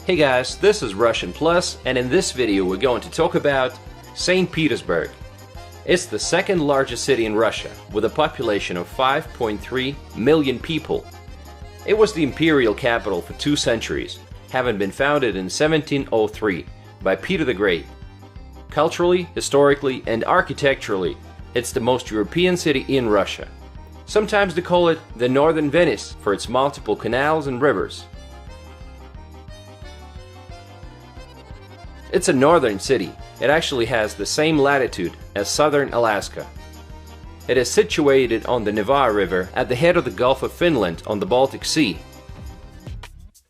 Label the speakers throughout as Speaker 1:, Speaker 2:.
Speaker 1: Hey guys, this is Russian Plus, and in this video we're going to talk about St. Petersburg. It's the second largest city in Russia, with a population of 5.3 million people. It was the imperial capital for 2 centuries, having been founded in 1703 by Peter the Great. Culturally, historically, and architecturally, it's the most European city in Russia. Sometimes they call it the Northern Venice for its multiple canals and rivers. It's a northern city. It actually has the same latitude as southern Alaska. It is situated on the Neva River at the head of the Gulf of Finland on the Baltic Sea.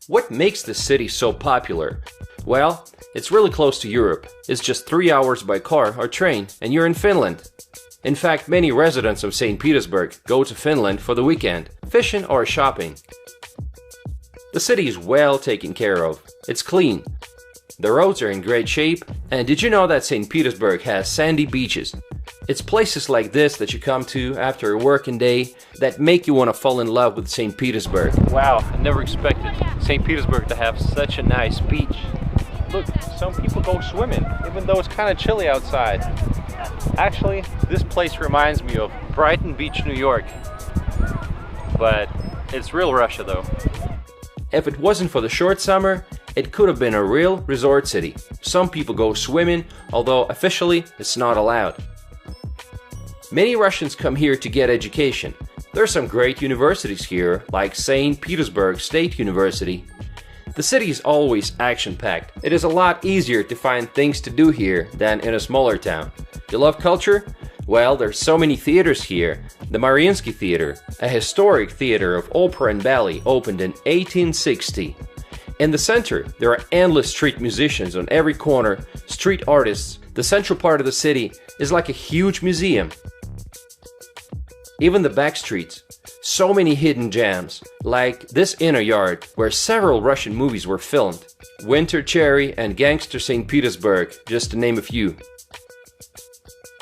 Speaker 1: What makes this city so popular? Well, it's really close to Europe. It's just 3 hours by car or train and you're in Finland. In fact, many residents of St. Petersburg go to Finland for the weekend, fishing or shopping. The city is well taken care of. It's clean. The roads are in great shape, and did you know that St. Petersburg has sandy beaches? It's places like this that you come to after a working day that make you want to fall in love with St. Petersburg. Wow, I never expected St. Petersburg to have such a nice beach. Look, some people go swimming, even though it's kind of chilly outside. Actually, this place reminds me of Brighton Beach, New York. But it's real Russia though. If it wasn't for the short summer, it could have been a real resort city. Some people go swimming, although officially it's not allowed. Many Russians come here to get education. There are some great universities here, like St. Petersburg State University. The city is always action-packed. It is a lot easier to find things to do here than in a smaller town. You love culture? Well, there's so many theaters here. The Mariinsky Theater, a historic theater of opera and ballet, opened in 1860. In the center, there are endless street musicians on every corner, street artists. The central part of the city is like a huge museum. Even the back streets, so many hidden gems, like this inner yard where several Russian movies were filmed. Winter Cherry and Gangster St. Petersburg, just to name a few.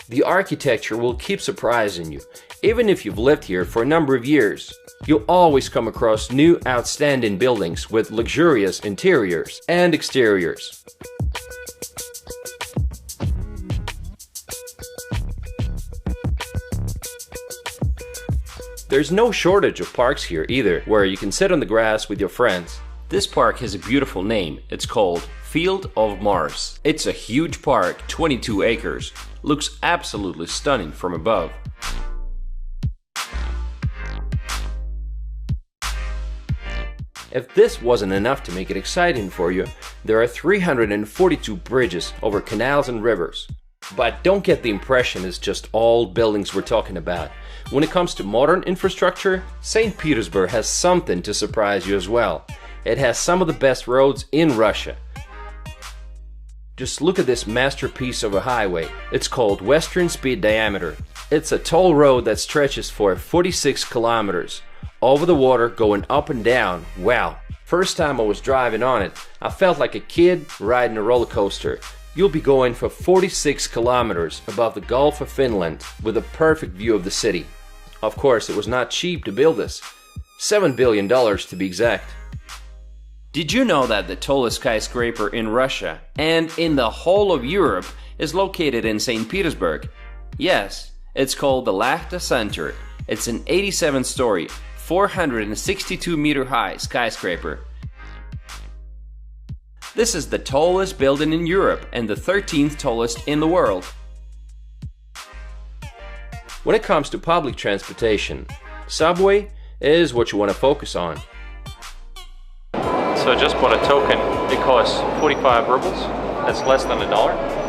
Speaker 1: The architecture will keep surprising you. Even if you've lived here for a number of years, you'll always come across new outstanding buildings with luxurious interiors and exteriors. There's no shortage of parks here either, where you can sit on the grass with your friends. This park has a beautiful name. It's called Field of Mars. It's a huge park, 22 acres. Looks absolutely stunning from above. If this wasn't enough to make it exciting for you, there are 342 bridges over canals and rivers. But don't get the impression it's just all buildings we're talking about. When it comes to modern infrastructure, St. Petersburg has something to surprise you as well. It has some of the best roads in Russia. Just look at this masterpiece of a highway. It's called Western Speed Diameter. It's a toll road that stretches for 46 kilometers. Over the water, going up and down. Wow! First time I was driving on it, I felt like a kid riding a roller coaster. You'll be going for 46 kilometers above the Gulf of Finland with a perfect view of the city. Of course, it was not cheap to build this. $7 billion to be exact. Did you know that the tallest skyscraper in Russia and in the whole of Europe is located in St. Petersburg? Yes, it's called the Lachta Center. It's an 87-story, 462-meter high skyscraper. This is the tallest building in Europe and the 13th tallest in the world. When it comes to public transportation, subway is what you want to focus on. So I just bought a token. It costs 45 rubles. That's less than $1.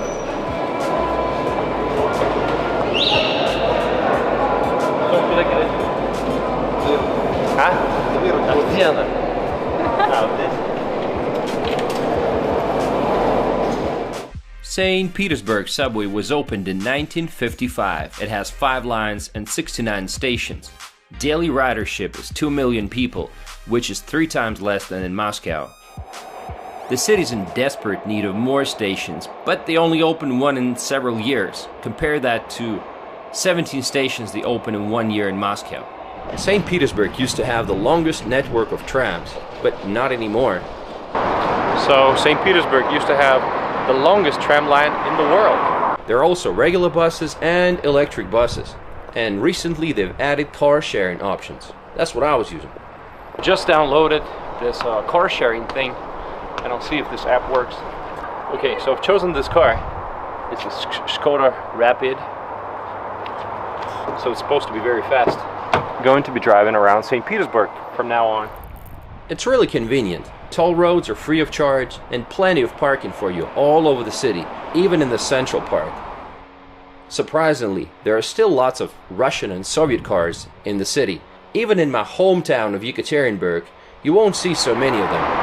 Speaker 1: St. Petersburg subway was opened in 1955. It has 5 lines and 69 stations. Daily ridership is 2 million people, which is 3 times less than in Moscow. The city's in desperate need of more stations, but they only opened one in several years. Compare that to 17 stations they opened in 1 year in Moscow. St. Petersburg used to have the longest network of trams, but not anymore. So St. Petersburg used to have the longest tram line in the world. There are also regular buses and electric buses. And recently they've added car sharing options. That's what I was using. Just downloaded this car sharing thing, and I'll see if this app works. Okay, so I've chosen this car. It's a Skoda Rapid. So it's supposed to be very fast. I'm going to be driving around St. Petersburg from now on. It's really convenient. Toll roads are free of charge and plenty of parking for you all over the city, even in the central part. Surprisingly, there are still lots of Russian and Soviet cars in the city. Even in my hometown of Yekaterinburg, you won't see so many of them.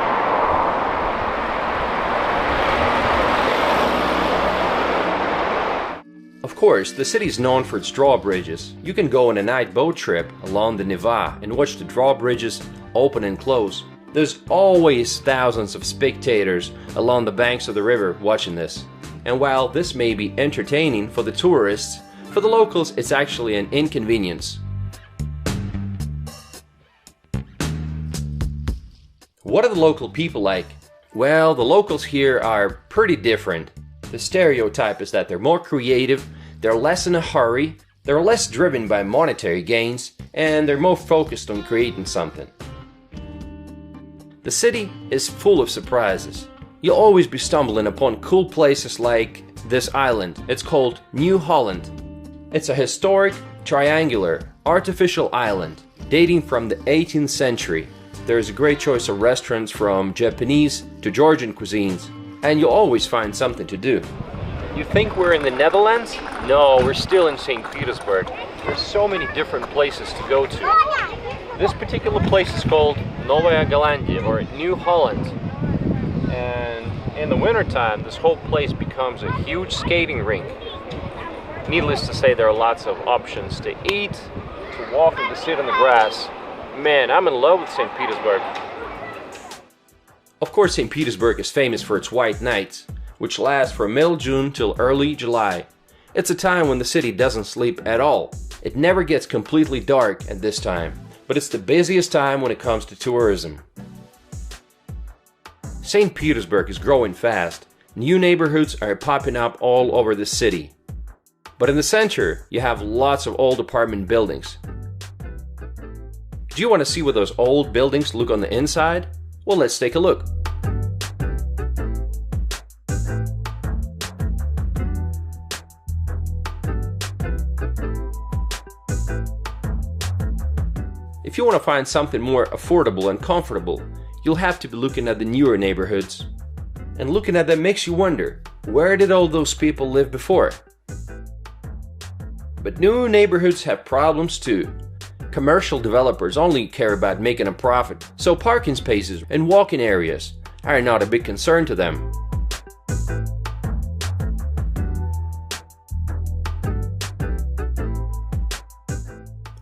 Speaker 1: Of course, the city is known for its drawbridges. You can go on a night boat trip along the Neva and watch the drawbridges open and close. There's always thousands of spectators along the banks of the river watching this. And while this may be entertaining for the tourists, for the locals it's actually an inconvenience. What are the local people like? Well, the locals here are pretty different. The stereotype is that they're more creative, they're less in a hurry, they're less driven by monetary gains, and they're more focused on creating something. The city is full of surprises. You'll always be stumbling upon cool places like this island. It's called New Holland. It's a historic, triangular, artificial island dating from the 18th century. There's a great choice of restaurants from Japanese to Georgian cuisines, and you'll always find something to do. You think we're in the Netherlands? No, we're still in St. Petersburg. There's so many different places to go to. This particular place is called Novaya Zelandia, or New Holland. And in the wintertime, this whole place becomes a huge skating rink. Needless to say, there are lots of options to eat, to walk, and to sit in the grass. Man, I'm in love with St. Petersburg. Of course, St. Petersburg is famous for its white nights, which last from middle June till early July. It's a time when the city doesn't sleep at all. It never gets completely dark at this time, but it's the busiest time when it comes to tourism. St. Petersburg is growing fast. New neighborhoods are popping up all over the city. But in the center, you have lots of old apartment buildings. Do you want to see what those old buildings look on the inside? Well, let's take a look. If you want to find something more affordable and comfortable, you'll have to be looking at the newer neighborhoods. And looking at them makes you wonder, where did all those people live before? But new neighborhoods have problems too. Commercial developers only care about making a profit, so parking spaces and walking areas are not a big concern to them.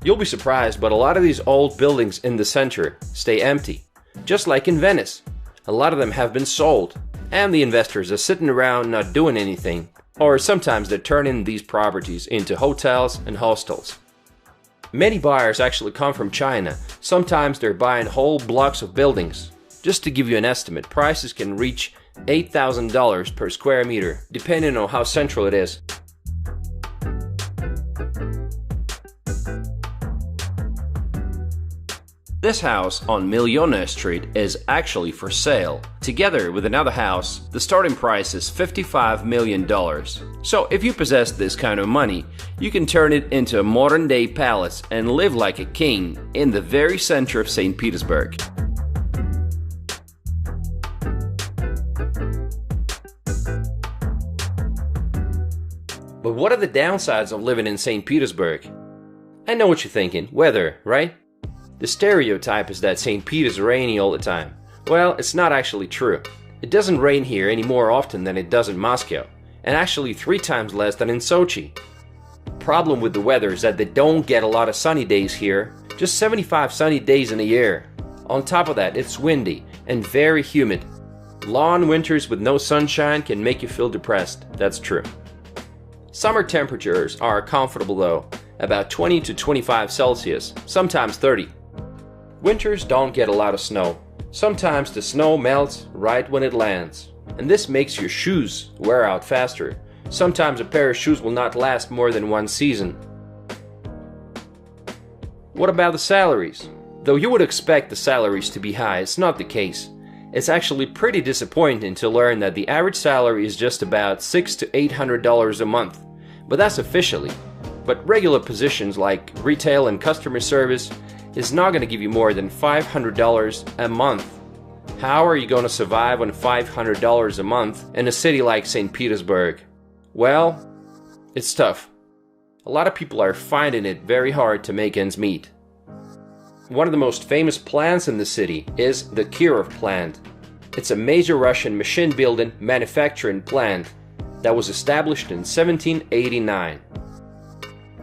Speaker 1: You'll be surprised, but a lot of these old buildings in the center stay empty. Just like in Venice, a lot of them have been sold, and the investors are sitting around not doing anything, or sometimes they're turning these properties into hotels and hostels. Many buyers actually come from China. Sometimes they're buying whole blocks of buildings. Just to give you an estimate, prices can reach $8,000 per square meter, depending on how central it is. This house on Millionaire Street is actually for sale. Together with another house, the starting price is $55 million. So if you possess this kind of money, you can turn it into a modern-day palace and live like a king in the very center of St. Petersburg. But what are the downsides of living in St. Petersburg? I know what you're thinking, weather, right? The stereotype is that St. Pete is rainy all the time. Well, it's not actually true. It doesn't rain here any more often than it does in Moscow, and actually 3 times less than in Sochi. The problem with the weather is that they don't get a lot of sunny days here, just 75 sunny days in a year. On top of that, it's windy and very humid. Long winters with no sunshine can make you feel depressed, that's true. Summer temperatures are comfortable though, about 20 to 25 Celsius, sometimes 30. Winters don't get a lot of snow. Sometimes the snow melts right when it lands, and this makes your shoes wear out faster. Sometimes a pair of shoes will not last more than one season. What about the salaries? Though you would expect the salaries to be high, it's not the case. It's actually pretty disappointing to learn that the average salary is just about $600 to $800 a month, but that's officially. But regular positions like retail and customer service is not going to give you more than $500 a month. How are you going to survive on $500 a month in a city like St. Petersburg? Well, it's tough. A lot of people are finding it very hard to make ends meet. One of the most famous plants in the city is the Kirov plant. It's a major Russian machine-building manufacturing plant that was established in 1789.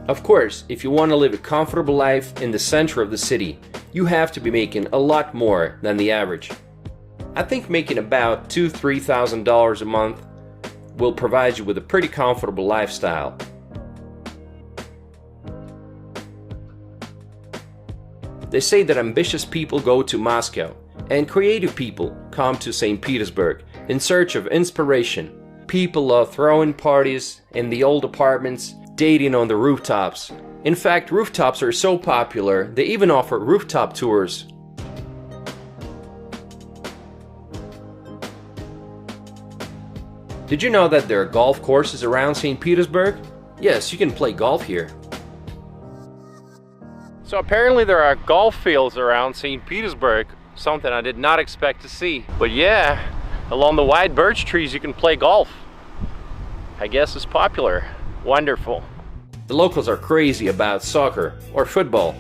Speaker 1: Of course, if you want to live a comfortable life in the center of the city, you have to be making a lot more than the average. I think making about $2,000 to $3,000 a month will provide you with a pretty comfortable lifestyle. They say that ambitious people go to Moscow, and creative people come to St. Petersburg in search of inspiration. People love throwing parties in the old apartments, dating on the rooftops. In fact, rooftops are so popular, they even offer rooftop tours. Did you know that there are golf courses around St. Petersburg? Yes, you can play golf here. So apparently there are golf fields around St. Petersburg, something I did not expect to see. But yeah, along the wide birch trees you can play golf. I guess it's popular. Wonderful. The locals are crazy about soccer or football.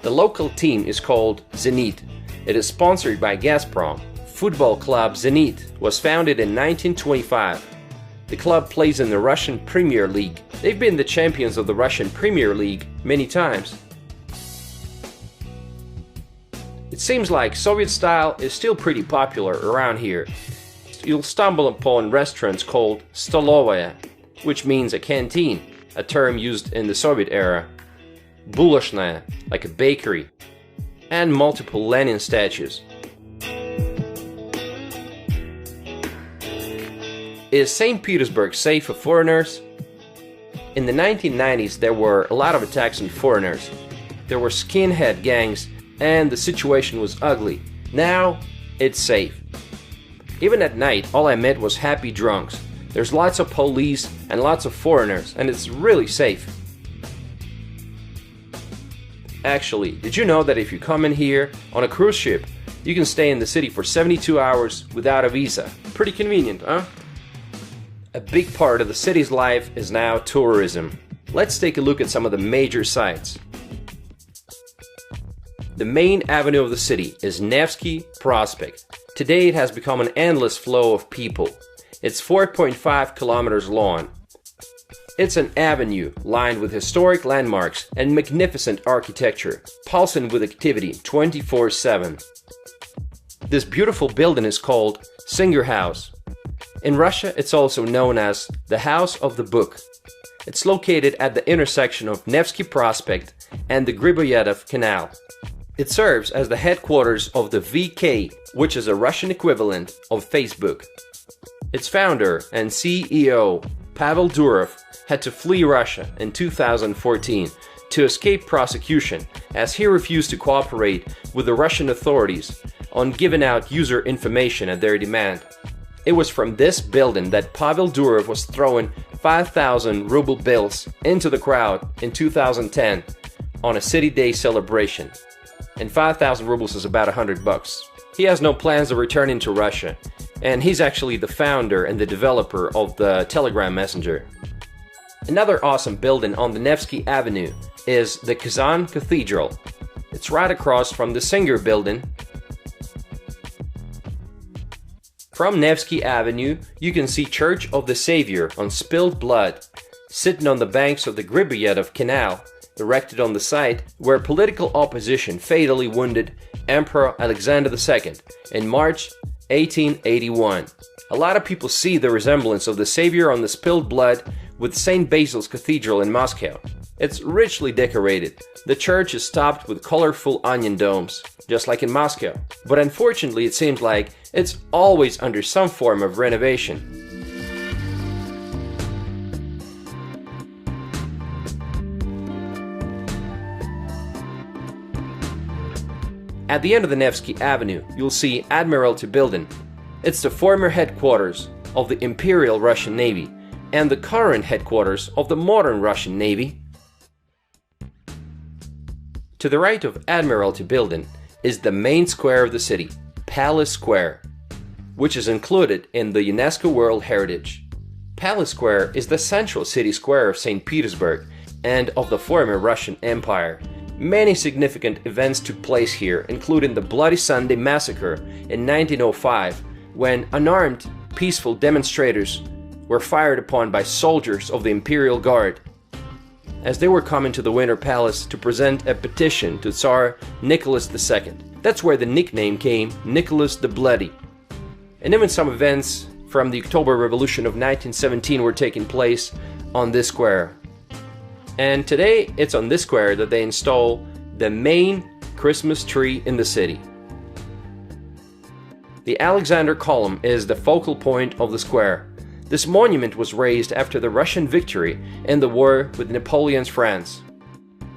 Speaker 1: The local team is called Zenit. It is sponsored by Gazprom. Football club Zenit was founded in 1925. The club plays in the Russian Premier League. They've been the champions of the Russian Premier League many times. It seems like Soviet style is still pretty popular around here. You'll stumble upon restaurants called stolovaya, which means a canteen, a term used in the Soviet era. Buloshnaya, like a bakery, and multiple Lenin statues. Is St. Petersburg safe for foreigners? In the 1990s, there were a lot of attacks on foreigners. There were skinhead gangs, and the situation was ugly. Now, it's safe. Even at night, all I met was happy drunks. There's lots of police and lots of foreigners, and it's really safe. Actually, did you know that if you come in here on a cruise ship, you can stay in the city for 72 hours without a visa? Pretty convenient, huh? A big part of the city's life is now tourism. Let's take a look at some of the major sites. The main avenue of the city is Nevsky Prospekt. Today it has become an endless flow of people. It's 4.5 kilometers long. It's an avenue lined with historic landmarks and magnificent architecture, pulsing with activity 24/7. This beautiful building is called Singer House. In Russia, it's also known as the House of the Book. It's located at the intersection of Nevsky Prospekt and the Griboyedov Canal. It serves as the headquarters of the VK, which is a Russian equivalent of Facebook. Its founder and CEO, Pavel Durov, had to flee Russia in 2014 to escape prosecution as he refused to cooperate with the Russian authorities on giving out user information at their demand. It was from this building that Pavel Durov was throwing 5,000 ruble bills into the crowd in 2010 on a City Day celebration. And 5,000 rubles is about $100. He has no plans of returning to Russia, and he's actually the founder and the developer of the Telegram Messenger. Another awesome building on the Nevsky Avenue is the Kazan Cathedral. It's right across from the Singer Building. From Nevsky Avenue, you can see Church of the Savior on spilled blood, sitting on the banks of the Griboyedov Canal, erected on the site where political opposition fatally wounded Emperor Alexander II in March 1881. A lot of people see the resemblance of the Savior on the spilled blood with St. Basil's Cathedral in Moscow. It's richly decorated. The church is topped with colorful onion domes, just like in Moscow. But unfortunately, it seems like it's always under some form of renovation. At the end of the Nevsky Avenue, you'll see Admiralty Building. It's the former headquarters of the Imperial Russian Navy and the current headquarters of the modern Russian Navy. To the right of Admiralty Building is the main square of the city, Palace Square, which is included in the UNESCO World Heritage. Palace Square is the central city square of St. Petersburg and of the former Russian Empire. Many significant events took place here, including the Bloody Sunday Massacre in 1905, when unarmed, peaceful demonstrators were fired upon by soldiers of the Imperial Guard as they were coming to the Winter Palace to present a petition to Tsar Nicholas II. That's where the nickname came, Nicholas the Bloody. And even some events from the October Revolution of 1917 were taking place on this square. And today, it's on this square that they install the main Christmas tree in the city. The Alexander Column is the focal point of the square. This monument was raised after the Russian victory in the war with Napoleon's France.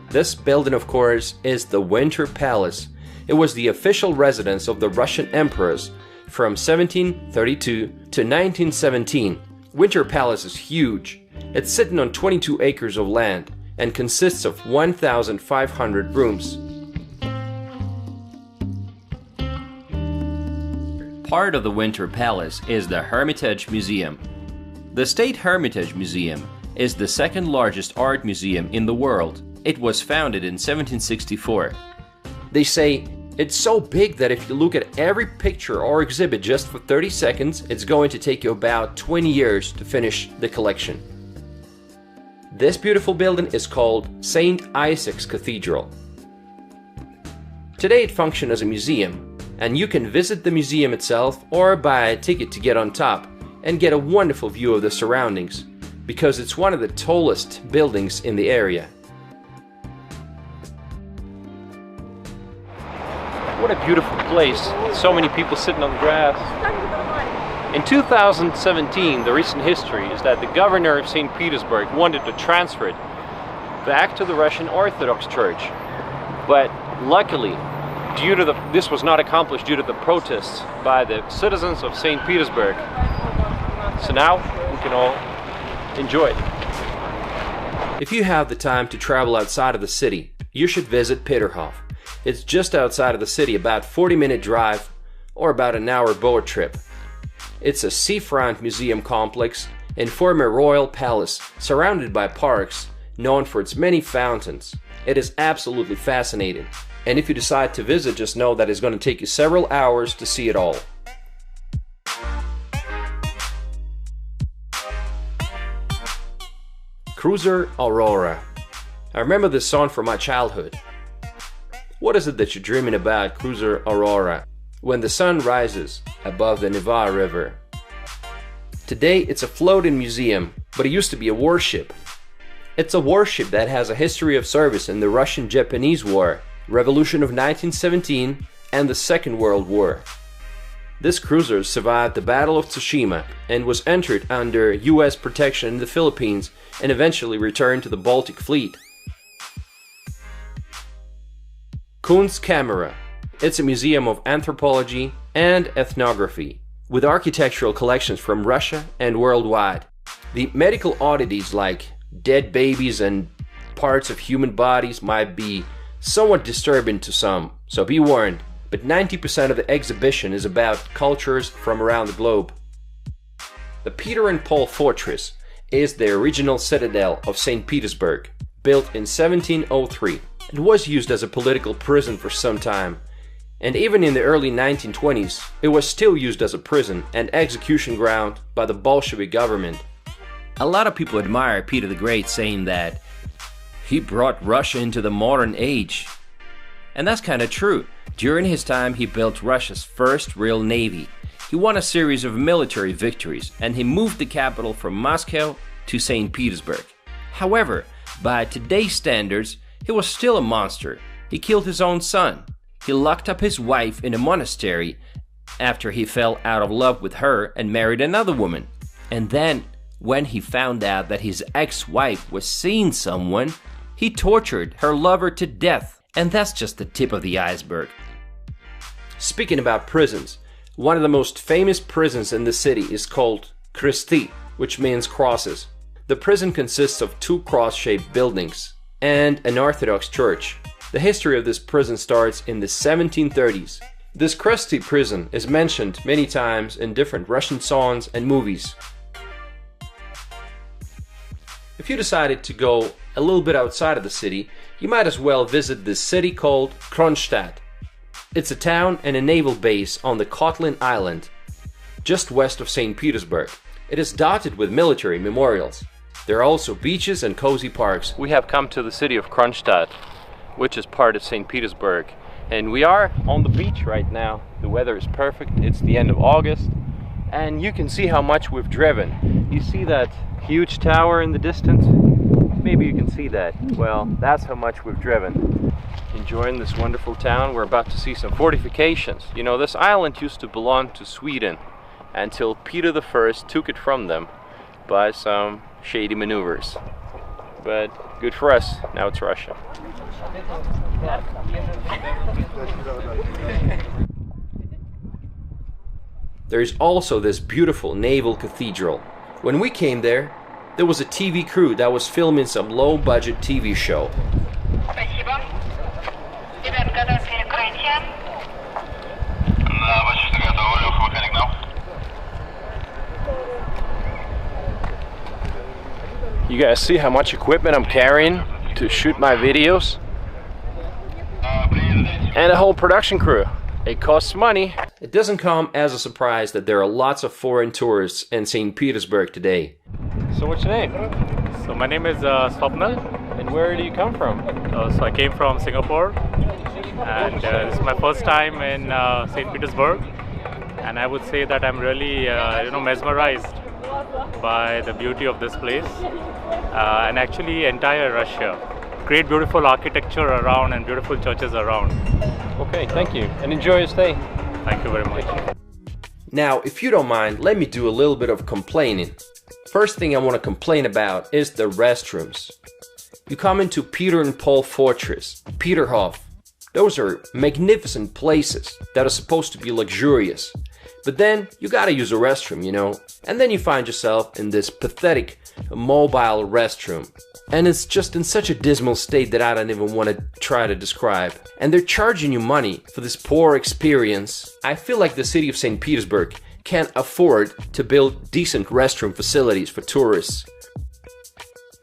Speaker 1: This building, of course, is the Winter Palace. It was the official residence of the Russian emperors from 1732 to 1917. Winter Palace is huge. It's sitting on 22 acres of land and consists of 1,500 rooms. Part of the Winter Palace is the Hermitage Museum. The State Hermitage Museum is the second largest art museum in the world. It was founded in 1764. They say it's so big that if you look at every picture or exhibit just for 30 seconds, it's going to take you about 20 years to finish the collection. This beautiful building is called St. Isaac's Cathedral. Today it functions as a museum, and you can visit the museum itself or buy a ticket to get on top and get a wonderful view of the surroundings, because it's one of the tallest buildings in the area. What a beautiful place. So many people sitting on the grass. In 2017, the recent history is that the governor of St. Petersburg wanted to transfer it back to the Russian Orthodox Church. But luckily, this was not accomplished due to the protests by the citizens of St. Petersburg. So now we can all enjoy it. If you have the time to travel outside of the city, you should visit Peterhof. It's just outside of the city, about 40-minute drive or about an hour boat trip. It's a seafront museum complex in former royal palace, surrounded by parks, known for its many fountains. It is absolutely fascinating, and if you decide to visit, just know that it's going to take you several hours to see it all. Cruiser Aurora. I remember this song from my childhood. What is it that you're dreaming about, Cruiser Aurora, when the sun rises above the Nevsky River? Today it's a floating museum, but it used to be a warship. It's a warship that has a history of service in the Russian-Japanese War, Revolution of 1917, and the Second World War. This cruiser survived the Battle of Tsushima and was entered under US protection in the Philippines and eventually returned to the Baltic Fleet. Kunstkamera. It's a museum of anthropology and ethnography, with architectural collections from Russia and worldwide. The medical oddities like dead babies and parts of human bodies might be somewhat disturbing to some, so be warned, but 90% of the exhibition is about cultures from around the globe. The Peter and Paul Fortress is the original citadel of St. Petersburg, built in 1703. It was used as a political prison for some time, and even in the early 1920s, it was still used as a prison and execution ground by the Bolshevik government. A lot of people admire Peter the Great, saying that he brought Russia into the modern age. And that's kind of true. During his time, he built Russia's first real navy. He won a series of military victories, and he moved the capital from Moscow to St. Petersburg. However, By today's standards, he was still a monster. He killed his own son. He locked up his wife in a monastery after he fell out of love with her and married another woman. And then, when he found out that his ex-wife was seeing someone, he tortured her lover to death. And that's just the tip of the iceberg. Speaking about prisons, one of the most famous prisons in the city is called Kresti, which means crosses. The prison consists of two cross-shaped buildings and an Orthodox church. The history of this prison starts in the 1730s. This Kresti prison is mentioned many times in different Russian songs and movies. If you decided to go a little bit outside of the city, you might as well visit this city called Kronstadt. It's a town and a naval base on the Kotlin Island, just west of St. Petersburg. It is dotted with military memorials. There are also beaches and cozy parks. We have come to the city of Kronstadt, which is part of St. Petersburg. And we are on the beach right now. The weather is perfect. It's the end of August. And you can see how much we've driven. You see that huge tower in the distance? Maybe you can see that. Well, that's how much we've driven. Enjoying this wonderful town. We're about to see some fortifications. You know, this island used to belong to Sweden until Peter I took it from them by some shady maneuvers. But good for us, now it's Russia. There is also this beautiful naval cathedral. When we came there was a TV crew that was filming some low-budget TV show. You guys see how much equipment I'm carrying to shoot my videos? And a whole production crew. It costs money. It doesn't come as a surprise that there are lots of foreign tourists in St. Petersburg today. So what's your name?
Speaker 2: So my name is Swapnil.
Speaker 1: And where do you come from?
Speaker 2: So I came from Singapore, and this is my first time in St. Petersburg, and I would say that I'm really mesmerized by the beauty of this place and actually entire Russia. Great beautiful architecture around and beautiful churches around.
Speaker 1: Okay, thank you, and enjoy your stay.
Speaker 2: Thank you very much.
Speaker 1: Now, if you don't mind, let me do a little bit of complaining. First thing I want to complain about is the restrooms. You come into Peter and Paul Fortress, Peterhof. Those are magnificent places that are supposed to be luxurious. But then you gotta use a restroom, you know? And then you find yourself in this pathetic mobile restroom. And it's just in such a dismal state that I don't even want to try to describe. And they're charging you money for this poor experience. I feel like the city of St. Petersburg can't afford to build decent restroom facilities for tourists.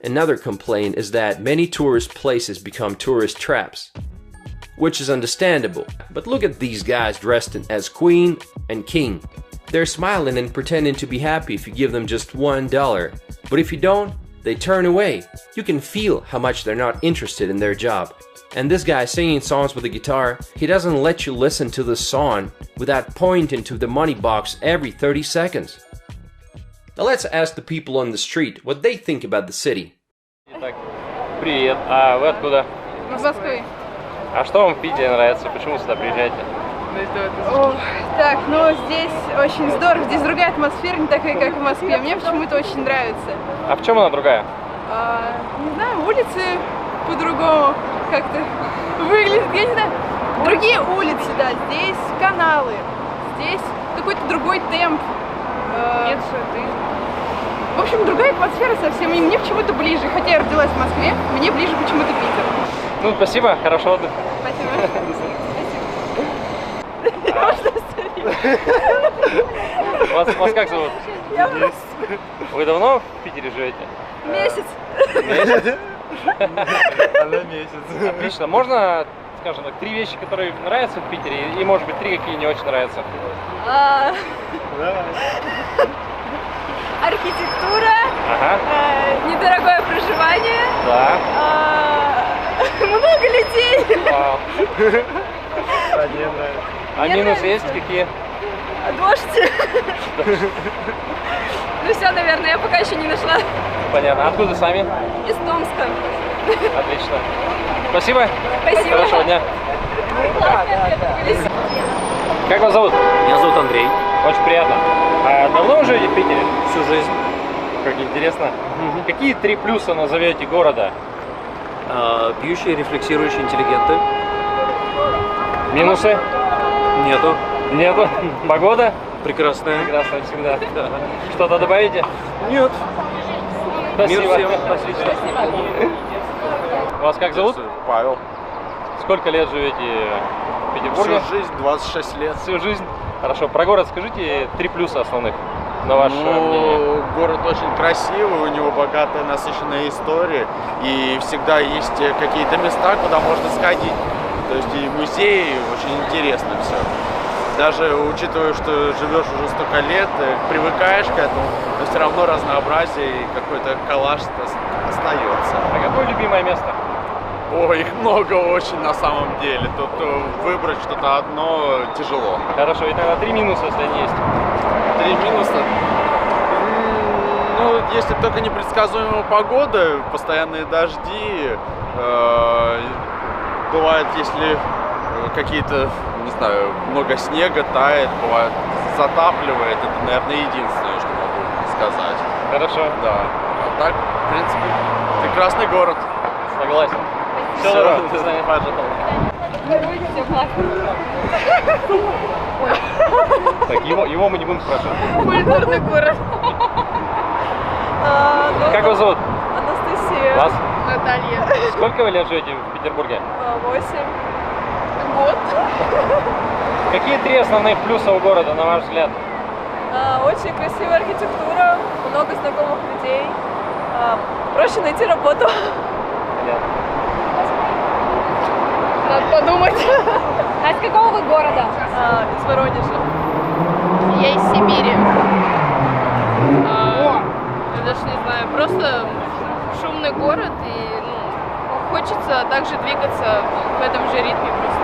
Speaker 1: Another complaint is that many tourist places become tourist traps, which is understandable. But look at these guys dressed as queen and king. They're smiling and pretending to be happy if you give them just $1. But if you don't, they turn away. You can feel how much they're not interested in their job. And this guy singing songs with a guitar, he doesn't let you listen to the song without pointing to the money box every 30 seconds. Now let's ask the people on the street what they think about the city.
Speaker 3: Привет, а вы откуда?
Speaker 4: Из Москвы.
Speaker 3: А что вам в Питере нравится? Почему сюда приезжаете?
Speaker 4: Так, ну здесь очень здорово, здесь другая атмосфера, не такая, как в Москве. Мне почему-то очень нравится.
Speaker 3: А в чем она другая?
Speaker 4: Не знаю, улицы по-другому как-то выглядят, я не знаю. Другие улицы, да, здесь каналы, здесь какой-то другой темп. Нет, в общем, другая атмосфера совсем, и мне почему-то ближе. Хотя я родилась в Москве, мне ближе почему-то Питер.
Speaker 3: Ну, спасибо, хорошего отдыха.
Speaker 4: Спасибо.
Speaker 3: Вас как зовут? Вы давно в Питере живете?
Speaker 4: Месяц.
Speaker 3: Месяц? Она месяц. Отлично. Можно, скажем так, 3 вещи, которые нравятся в Питере, и, может быть, 3, какие не очень нравятся?
Speaker 4: Архитектура, недорогое проживание, много людей.
Speaker 3: Вау. А минусы есть какие?
Speaker 4: Дождь. Ну все, наверное, я пока еще не нашла.
Speaker 3: Понятно. Откуда сами?
Speaker 4: Из Томска.
Speaker 3: Отлично. Спасибо.
Speaker 4: Спасибо.
Speaker 3: Хорошего дня. Как вас зовут?
Speaker 5: Меня зовут Андрей.
Speaker 3: Очень приятно. А давно вы живете в Питере? Всю жизнь. Как интересно. Какие 3 плюса назовете города?
Speaker 5: Пьющие, рефлексирующие, интеллигенты.
Speaker 3: Минусы?
Speaker 5: Нету.
Speaker 3: Нету. Погода?
Speaker 5: Прекрасная.
Speaker 3: Прекрасно всегда. Что-то добавите?
Speaker 5: Нет.
Speaker 3: Спасибо.
Speaker 5: Мир всем. Отлично.
Speaker 3: Вас как зовут?
Speaker 6: Павел.
Speaker 3: Сколько лет живете в Петербурге?
Speaker 6: Всю жизнь, 26 лет.
Speaker 3: Всю жизнь. Хорошо. Про город скажите 3 плюса основных, на ваше мнение.
Speaker 6: Город очень красивый, у него богатая, насыщенная история. И всегда есть какие-то места, куда можно сходить. То есть и музеи, очень интересно все. Даже учитывая, что живешь уже столько лет, привыкаешь к этому, но все равно разнообразие и какой-то коллаж остается.
Speaker 3: А какое любимое место?
Speaker 6: Ой, их много очень на самом деле. Тут выбрать что-то одно тяжело.
Speaker 3: Хорошо, и тогда 3 минуса, если они есть.
Speaker 6: 3 минуса. Ну, если только непредсказуемая погода, постоянные дожди, бывает, если какие-то, не знаю, много снега тает, бывает, затапливает, это, наверное, единственное, что могу сказать.
Speaker 3: Хорошо.
Speaker 6: Да. А так, в принципе, прекрасный город.
Speaker 3: Согласен. Все
Speaker 6: Всё,
Speaker 3: здорово.
Speaker 6: до свидания, пожалуйста.
Speaker 3: Так, его мы не будем спрашивать.
Speaker 4: Культурный город.
Speaker 3: Как вас зовут?
Speaker 4: Анастасия.
Speaker 3: Вас?
Speaker 4: Наталья.
Speaker 3: Сколько вы лет живете в Петербурге?
Speaker 4: 8. Год.
Speaker 3: Какие 3 основных плюса у города, на ваш взгляд?
Speaker 4: Очень красивая архитектура, много знакомых людей. Проще найти работу.
Speaker 3: Понятно.
Speaker 4: Надо подумать.
Speaker 7: А из какого вы города?
Speaker 4: Из Воронежа. Я из Сибири. Я даже не знаю, просто шумный город и хочется также двигаться в этом же ритме просто.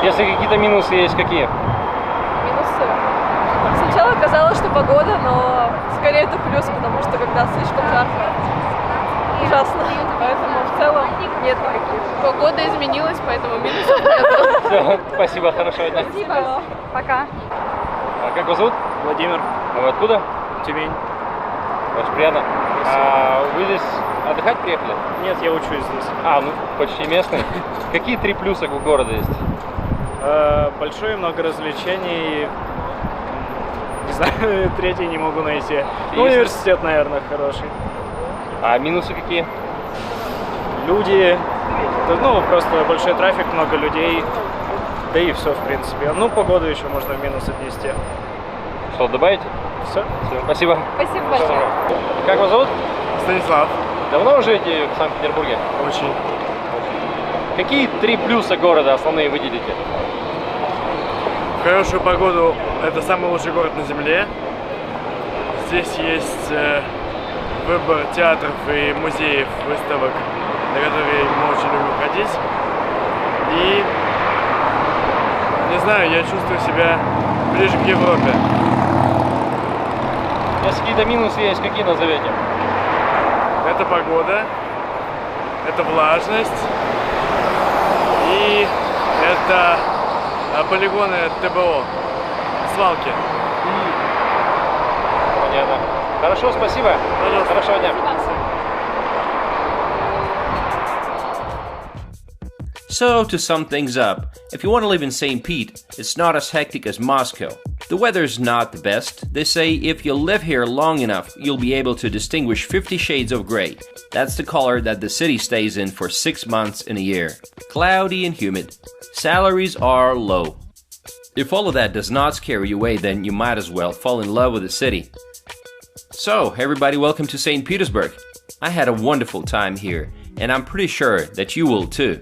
Speaker 3: Если какие-то минусы есть, какие?
Speaker 4: Минусы. Сначала казалось, что погода, но скорее это плюс, потому что когда слишком жарко, ужасно. Поэтому в целом нет никаких. Погода изменилась, поэтому минусов нет.
Speaker 3: Все, спасибо, хорошего дня.
Speaker 7: Спасибо. Пока.
Speaker 3: А как вас зовут?
Speaker 5: Владимир.
Speaker 3: А вы откуда?
Speaker 5: Тюмень.
Speaker 3: Очень приятно. А вы здесь отдыхать приехали?
Speaker 5: Нет, я учусь здесь.
Speaker 3: Ну почти местный. Какие 3 плюса у города есть?
Speaker 5: Большое, много развлечений. Не знаю, третий не могу найти. Ну, университет, наверное, хороший.
Speaker 3: А минусы какие?
Speaker 5: Люди, ну, просто большой трафик, много людей. Да и все, в принципе. Ну, погоду еще можно в минус отнести.
Speaker 3: Что, добавите?
Speaker 5: Все.
Speaker 3: Все, спасибо.
Speaker 7: Спасибо большое.
Speaker 3: Как вас зовут?
Speaker 6: Станислав.
Speaker 3: Давно вы живете в Санкт-Петербурге?
Speaker 6: Очень.
Speaker 3: Какие 3 плюса города основные выделите?
Speaker 8: В хорошую погоду это самый лучший город на Земле. Здесь есть выбор театров и музеев, выставок, на которые мы очень любим ходить. И, не знаю, я чувствую себя ближе к Европе.
Speaker 3: Если какие-то минусы есть, какие назовете?
Speaker 8: Это погода, это влажность и это полигоны ТБО, свалки.
Speaker 3: Понятно. Хорошо, спасибо.
Speaker 8: Пожалуйста.
Speaker 3: Хорошего дня.
Speaker 1: So, to sum things up, if you want to live in St. Pete, it's not as hectic as Moscow. The weather's not the best. They say if you live here long enough, you'll be able to distinguish 50 shades of gray. That's the color that the city stays in for 6 months in a year. Cloudy and humid. Salaries are low. If all of that does not scare you away, then you might as well fall in love with the city. So, everybody, welcome to St. Petersburg. I had a wonderful time here, and I'm pretty sure that you will too.